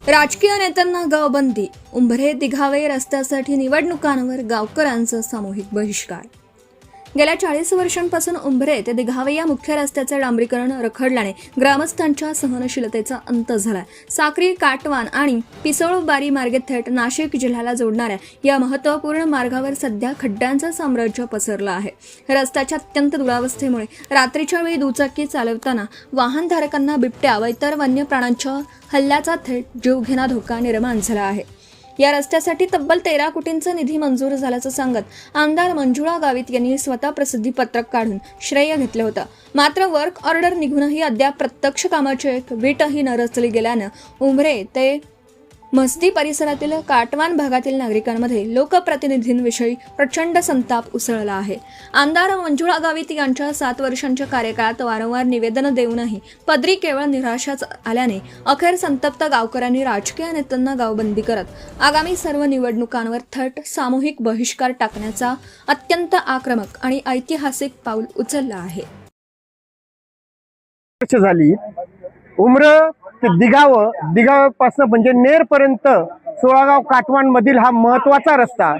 राजकीय नेत्यांना गावबंदी, उंबरे दिघावे रस्त्यासाठी निवडणुकांवर गावकऱ्यांचा सामूहिक बहिष्कार। गेल्या 40 वर्षांपासून उंबरे ते दिघावे या मुख्य रस्त्याचे डांबरीकरण रखडल्याने ग्रामस्थांच्या सहनशीलतेचा अंत झालाय। साक्री, काटवान आणि पिसोळबारी मार्गे थेट नाशिक जिल्ह्याला जोडणाऱ्या या महत्त्वपूर्ण मार्गावर सध्या खड्ड्यांचं साम्राज्य पसरलं आहे। रस्त्याच्या अत्यंत दुरावस्थेमुळे रात्रीच्या वेळी दुचाकी चालवताना वाहनधारकांना बिबट्या व इतर वन्य प्राण्यांच्या हल्ल्याचा थेट जीवघेणा धोका निर्माण झाला आहे। या रस्त्यासाठी तब्बल 13 कोटींचा निधी मंजूर झाल्याचं सांगत आमदार मंजुळा गावित यांनी स्वतः प्रसिद्धी पत्रक काढून श्रेय घेतलं होतं। मात्र वर्क ऑर्डर निघूनही अद्याप प्रत्यक्ष कामाची एक वीटही न रचली गेल्यानं उंबरे ते मस्दी परिसरातील काटवान भागातील नागरिकांमध्ये लोकप्रतिनिधींविषयी प्रचंड संताप उसळला आहे। आमदार मंजुळा गावित यांच्या 7 वर्षांच्या कार्यकाळात वारंवार निवेदन देऊनही पदरी केवळ निराशाच आल्याने अखेर संतप्त गावकऱ्यांनी राजकीय नेत्यांना गावबंदी करत आगामी सर्व निवडणुकांवर थेट सामूहिक बहिष्कार टाकण्याचा अत्यंत आक्रमक आणि ऐतिहासिक पाऊल उचललं आहे। झाली उमरं ते दिघावपासून म्हणजे नेरपर्यंत 16 गाव काटवान मधील हा महत्वाचा रस्ता,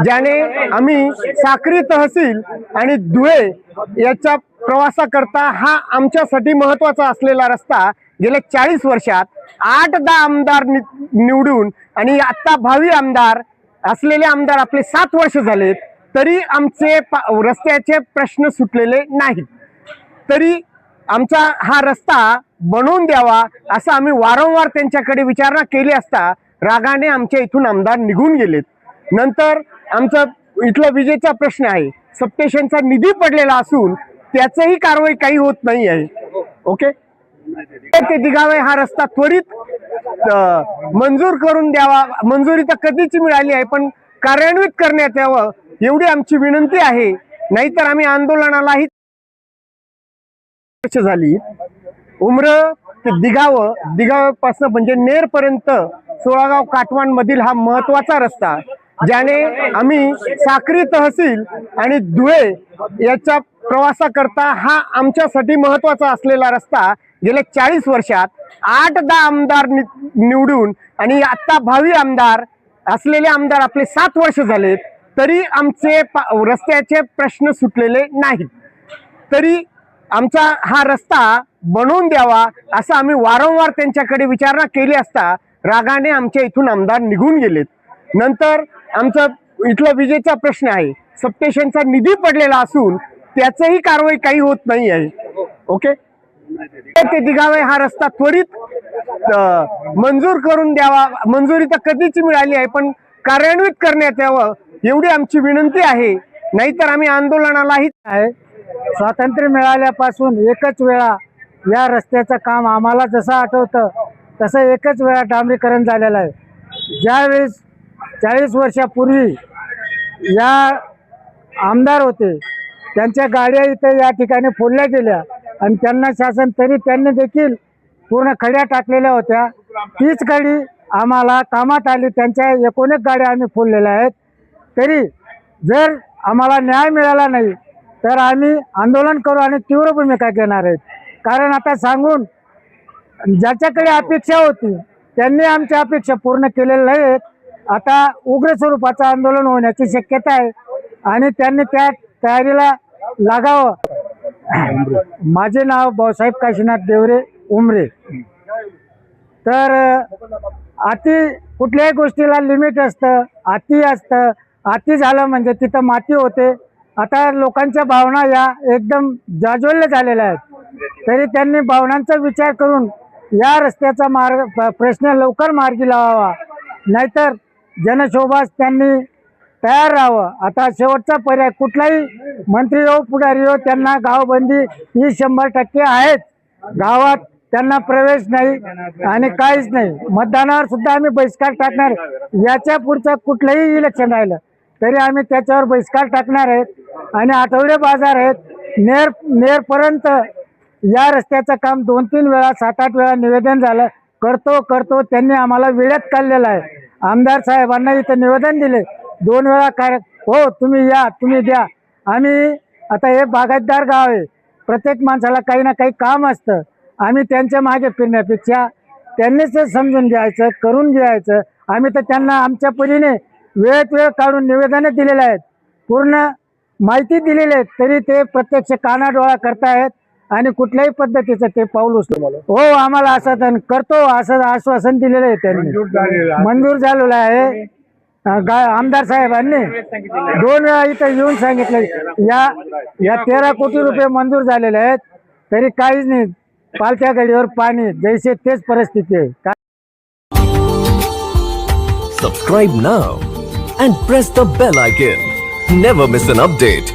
ज्याने आम्ही साक्री तहसील आणि धुळे याच्या प्रवासाकरता हा आमच्यासाठी महत्वाचा असलेला रस्ता गेल्या 40 वर्षात 8-10 आमदार निवडून आणि आता भावी आमदार असलेले आमदार आपले 7 वर्ष झालेत, तरी आमचे रस्त्याचे प्रश्न सुटलेले नाहीत। तरी आमचा हा रस्ता बनवून द्यावा असं आम्ही वारंवार त्यांच्याकडे विचारणा केली असता रागाने आमच्या इथून आमदार निघून गेलेत। नंतर आमचा इथला विजेचा प्रश्न आहे, सबस्टेशनचा निधी पडलेला असून त्याचीही कारवाई काही होत नाही आहे। ओके, ते दिघावे हा रस्ता त्वरित मंजूर करून द्यावा। मंजुरी तर कधीची मिळाली आहे, पण कार्यान्वित करण्यात यावं एवढी आमची विनंती आहे, नाहीतर आम्ही आंदोलनालाही झाली उमरं ते दिघावपासून म्हणजे नेरपर्यंत 16 गाव काटवान मधील हा महत्वाचा रस्ता, ज्याने आम्ही साक्री तहसील आणि धुळे याच्या प्रवासाकरता हा आमच्यासाठी महत्वाचा असलेला रस्ता गेल्या 40 वर्षात 8-10 आमदार निवडून आणि आता भावी आमदार असलेले आमदार आपले 7 वर्ष झालेत, तरी आमचे रस्त्याचे प्रश्न सुटलेले नाहीत। तरी आमचा हा रस्ता बनवून द्यावा असं आम्ही वारंवार त्यांच्याकडे विचारणा केली असता रागाने आमच्या इथून आमदार निघून गेलेत। नंतर आमचा इथला विजेचा प्रश्न आहे, सबस्टेशनचा निधी पडलेला असून त्याचीही कारवाई काही होत नाही आहे। ओके, ते दिघावे हा रस्ता त्वरित मंजूर करून द्यावा। मंजुरी तर कधीची मिळाली आहे, पण कार्यान्वित करण्यात यावं एवढी आमची विनंती आहे, नाहीतर आम्ही आंदोलनालाही आहे। स्वातंत्र्य मिळाल्यापासून एकच वेळा या रस्त्याचं काम आम्हाला जसं आठवतं तसं एकच वेळा डांबरीकरण झालेलं आहे। ज्यावेळेस 40 वर्षापूर्वी या आमदार होते, त्यांच्या गाड्या इथे या ठिकाणी फोडल्या गेल्या आणि त्यांना शासन तरी त्यांनी देखील पूर्ण खड्या टाकलेल्या होत्या। तीच गाडी आम्हाला कामात आली, त्यांच्या 19 गाड्या आम्ही फोडलेल्या आहेत। तरी जर आम्हाला न्याय मिळाला नाही तर आम्ही आंदोलन करू आणि तीव्र भूमिका घेणार आहेत। कारण आता सांगून ज्याच्याकडे अपेक्षा होती त्यांनी आमच्या अपेक्षा पूर्ण केलेल्या नाहीत। आता उग्र स्वरूपाचं आंदोलन होण्याची शक्यता आहे आणि त्यांनी त्या तयारीला लागावं। माझे नाव भाऊसाहेब काशीनाथ देवरे, उमरे। तर कुठल्याही गोष्टीला लिमिट असतं, अति असतं। अति झालं म्हणजे तिथं माती होते। आता लोकांच्या भावना या एकदम जाज्वल्य झालेल्या आहेत, तरी त्यांनी भावनांचा विचार करून या रस्त्याचा प्रश्न लवकर मार्गी लावावा, नाहीतर जनशोभास त्यांनी तयार राहावं। आता शेवटचा पर्याय, कुठलाही मंत्री हो पुढारी हो, त्यांना गावबंदी ही 100% आहेच। गावात त्यांना प्रवेश नाही आणि काहीच नाही। मतदानावर सुद्धा आम्ही बहिष्कार टाकणार। याच्या पुढचं कुठलंही इलेक्शन राहिलं तरी आम्ही त्याच्यावर बहिष्कार टाकणार आहेत। आणि आठवडे बाजार आहेत नेरपर्यंत या रस्त्याचं काम 2-3 वेळा 7-8 वेळा निवेदन झालं, करतो त्यांनी आम्हाला वेळेत काढलेलं आहे। आमदार साहेबांना इथं निवेदन दिले 2 वेळा, हो तुम्ही या, तुम्ही द्या। आम्ही आता हे बागायतदार गाव आहे, प्रत्येक माणसाला काही ना काही काम असतं। आम्ही त्यांच्या मागे फिरण्यापेक्षा त्यांनीच ते समजून घ्यायचं, करून घ्यायचं. आम्ही तर त्यांना आमच्या परीने वेळेत वेळ काढून निवेदनं दिलेले आहेत, पूर्ण माहिती दिलेली आहे, तरी ते प्रत्यक्ष कानाडोळा करतायत आणि कुठल्याही पद्धतीचं ते पाऊल उचलू. हो, आम्हाला असं करतो असं आश्वासन दिलेलं आहे त्यांनी, मंजूर झालेलं आहे. आमदार साहेबांनी 2 वेळा इथं येऊन सांगितलं या 13 कोटी रुपये मंजूर झालेले आहेत, तरी काहीच नाही. पालथ्या गडीवर पाणी जैसे तेच परिस्थिती आहे. Subscribe now and press the bell icon. Never miss an update.